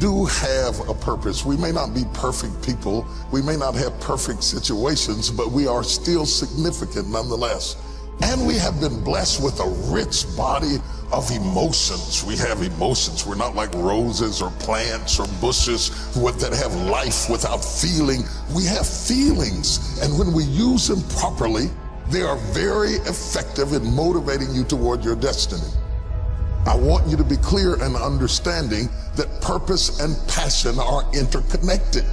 do have a purpose. We may not be perfect people. We may not have perfect situations, but we are still significant nonetheless. And we have been blessed with a rich body of emotions. We have emotions. We're not like roses or plants or bushes that have life without feeling. We have feelings, and when we use them properly, they are very effective in motivating you toward your destiny. I want you to be clear and understanding that purpose and passion are interconnected.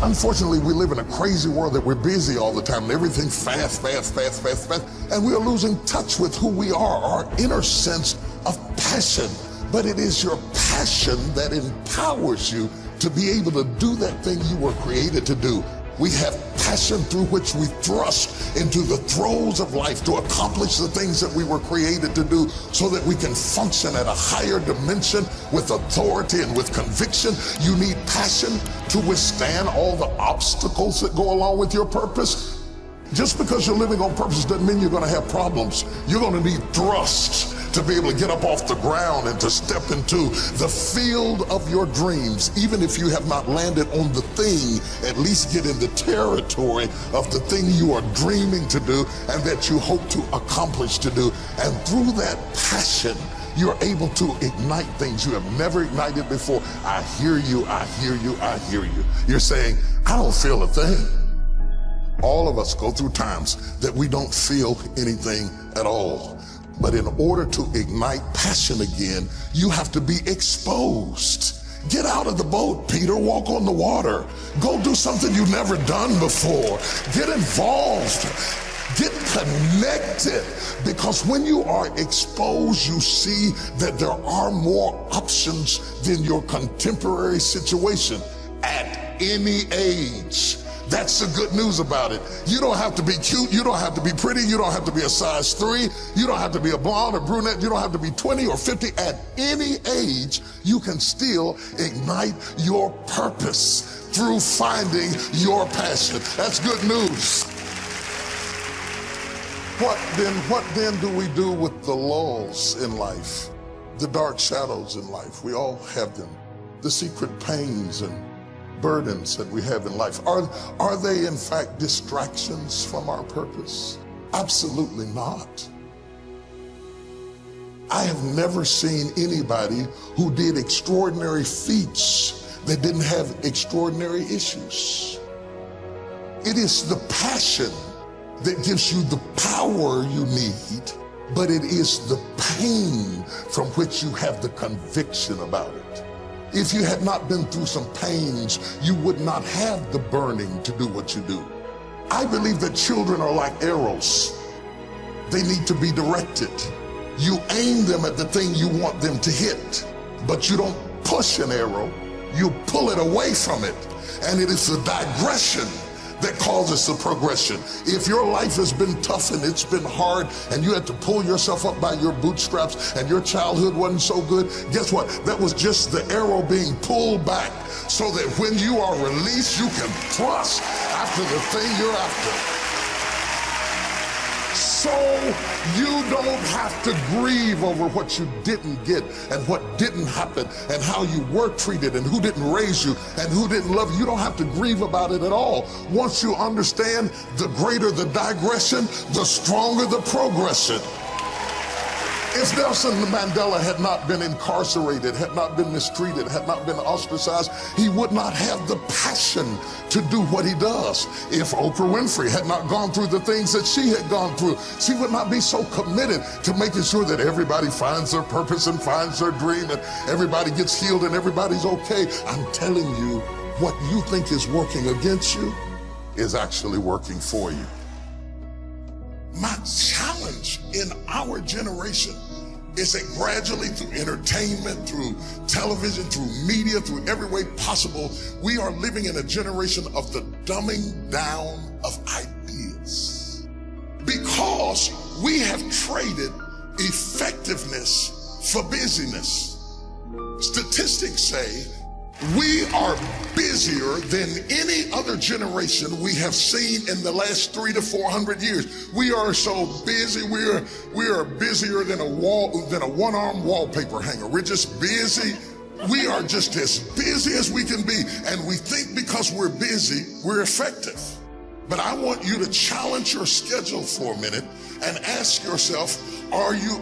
Unfortunately, we live in a crazy world that we're busy all the time and everything fast, and we are losing touch with who we are, our inner sense of passion. But it is your passion that empowers you to be able to do that thing you were created to do. We have passion through which we thrust into the throes of life to accomplish the things that we were created to do so that we can function at a higher dimension with authority and with conviction. You need passion to withstand all the obstacles that go along with your purpose. Just because you're living on purpose doesn't mean you're going to have problems. You're going to need thrust to be able to get up off the ground and to step into the field of your dreams. Even if you have not landed on the thing, at least get in the territory of the thing you are dreaming to do and that you hope to accomplish to do. And through that passion, you're able to ignite things you have never ignited before. I hear you, I hear you, I hear you. You're saying, I don't feel a thing. All of us go through times that we don't feel anything at all. But in order to ignite passion again, you have to be exposed. Get out of the boat, Peter. Walk on the water. Go do something you've never done before. Get involved. Get connected. Because when you are exposed, you see that there are more options than your contemporary situation at any age. That's the good news about it. You don't have to be cute. You don't have to be pretty. You don't have to be a size 3. You don't have to be a blonde or brunette. You don't have to be 20 or 50. At any age, you can still ignite your purpose through finding your passion. That's good news. What then do we do with the lulls in life? The dark shadows in life. We all have them. The secret pains and burdens that we have in life. Are they in fact distractions from our purpose? Absolutely not. I have never seen anybody who did extraordinary feats that didn't have extraordinary issues. It is the passion that gives you the power you need, but it is the pain from which you have the conviction about it. If you had not been through some pains, you would not have the burning to do what you do. I believe that children are like arrows. They need to be directed. You aim them at the thing you want them to hit, but you don't push an arrow, you pull it away from it. And it is the digression that causes the progression. If your life has been tough and it's been hard and you had to pull yourself up by your bootstraps and your childhood wasn't so good, guess what? That was just the arrow being pulled back so that when you are released, you can thrust after the thing you're after. So you don't have to grieve over what you didn't get and what didn't happen and how you were treated and who didn't raise you and who didn't love you. You don't have to grieve about it at all. Once you understand, the greater the digression, the stronger the progression. If Nelson Mandela had not been incarcerated, had not been mistreated, had not been ostracized, he would not have the passion to do what he does. If Oprah Winfrey had not gone through the things that she had gone through, she would not be so committed to making sure that everybody finds their purpose and finds their dream and everybody gets healed and everybody's okay. I'm telling you, what you think is working against you is actually working for you. My challenge in our generation is that gradually through entertainment, through television, through media, through every way possible, we are living in a generation of the dumbing down of ideas. Because we have traded effectiveness for busyness. Statistics say we are busier than any other generation we have seen in the last 300 to 400 years. We are so busy. We are busier than a one-arm wallpaper hanger. We're just busy. We are just as busy as we can be, and we think because we're busy, we're effective. But I want you to challenge your schedule for a minute and ask yourself, are you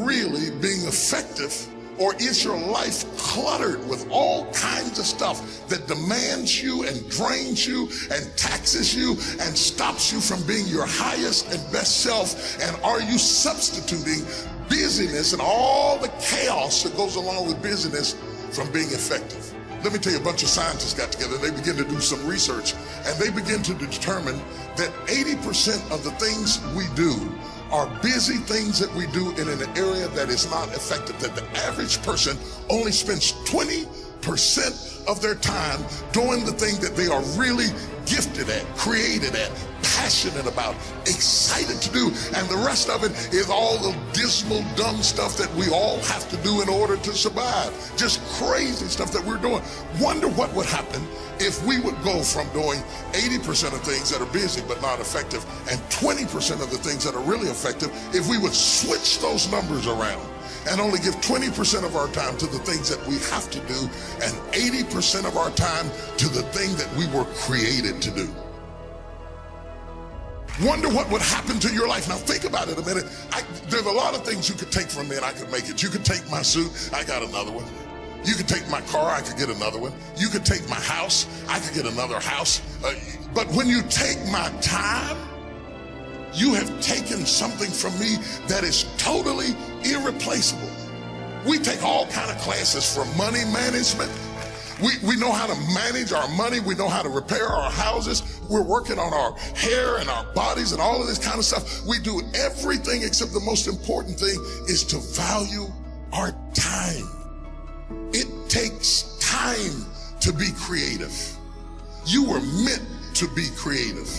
really being effective? Or is your life cluttered with all kinds of stuff that demands you and drains you and taxes you and stops you from being your highest and best self? And are you substituting busyness and all the chaos that goes along with busyness from being effective? Let me tell you, a bunch of scientists got together, they began to do some research, and they begin to determine that 80% of the things we do are busy things that we do in an area that is not effective, that the average person only spends 20% of their time doing the thing that they are really gifted at, created at, passionate about, excited to do, and the rest of it is all the dismal, dumb stuff that we all have to do in order to survive. Just crazy stuff that we're doing. Wonder what would happen if we would go from doing 80% of things that are busy but not effective and 20% of the things that are really effective if we would switch those numbers around and only give 20% of our time to the things that we have to do and 80% of our time to the thing that we were created to do. Wonder what would happen to your life. Now think about it a minute. There's a lot of things you could take from me and I could make it. You could take my suit, I got another one. You could take my car, I could get another one. You could take my house, I could get another house. But when you take my time, you have taken something from me that is totally irreplaceable. We take all kind of classes for money management. We know how to manage our money. We know how to repair our houses. We're working on our hair and our bodies and all of this kind of stuff. We do everything except the most important thing is to value our time. It takes time to be creative. You were meant to be creative.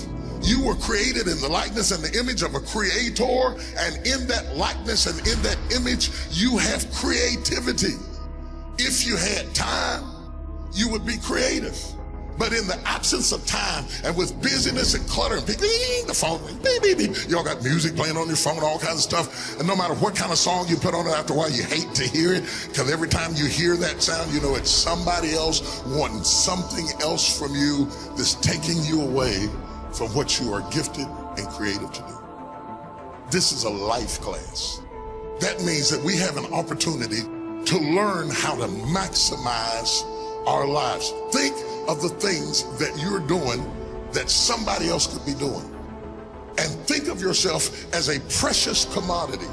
You were created in the likeness and the image of a creator, and in that likeness and in that image, you have creativity. If you had time, you would be creative. But in the absence of time and with busyness and clutter and the phone, beep, beep, beep. Y'all got music playing on your phone, all kinds of stuff. And no matter what kind of song you put on it, after a while you hate to hear it, because every time you hear that sound, you know it's somebody else wanting something else from you that's taking you away from what you are gifted and creative to do. This is a life class. That means that we have an opportunity to learn how to maximize our lives. Think of the things that you're doing that somebody else could be doing. And think of yourself as a precious commodity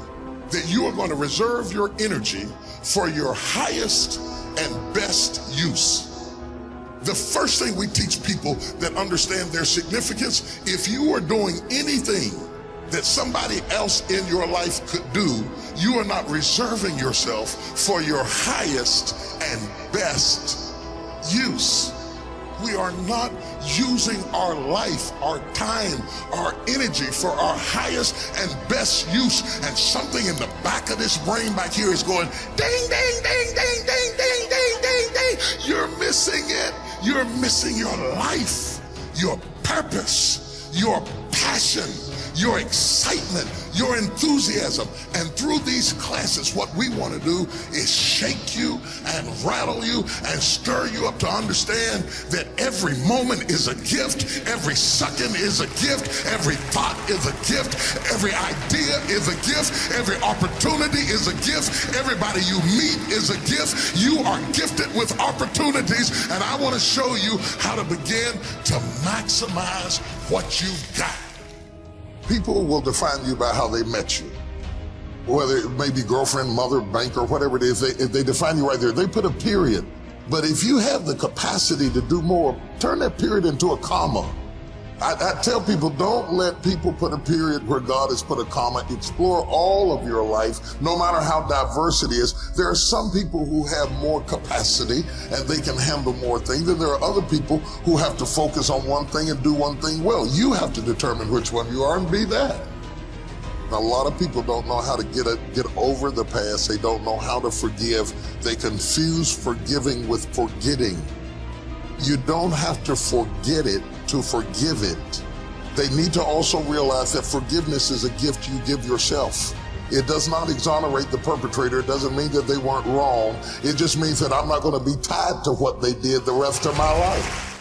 that you are going to reserve your energy for your highest and best use. The first thing we teach people that understand their significance, if you are doing anything that somebody else in your life could do, you are not reserving yourself for your highest and best use. We are not using our life, our time, our energy for our highest and best use. And something in the back of this brain back here is going ding, ding, ding, ding, ding, ding, ding, ding, ding. You're missing it. You're missing your life, your purpose, your passion, your excitement, your enthusiasm. And through these classes, what we want to do is shake you and rattle you and stir you up to understand that every moment is a gift, every second is a gift, every thought is a gift, every idea is a gift, every opportunity is a gift, everybody you meet is a gift. You are gifted with opportunities, and I want to show you how to begin to maximize what you've got. People will define you by how they met you. Whether it may be girlfriend, mother, banker, whatever it is, they define you right there. They put a period. But if you have the capacity to do more, turn that period into a comma. I tell people, don't let people put a period where God has put a comma. Explore all of your life, no matter how diverse it is. There are some people who have more capacity and they can handle more things, and there are other people who have to focus on one thing and do one thing well. You have to determine which one you are and be that. Now, a lot of people don't know how to get over the past. They don't know how to forgive. They confuse forgiving with forgetting. You don't have to forget it to forgive it. They need to also realize that forgiveness is a gift you give yourself. It does not exonerate the perpetrator. It doesn't mean that they weren't wrong. It just means that I'm not going to be tied to what they did the rest of my life.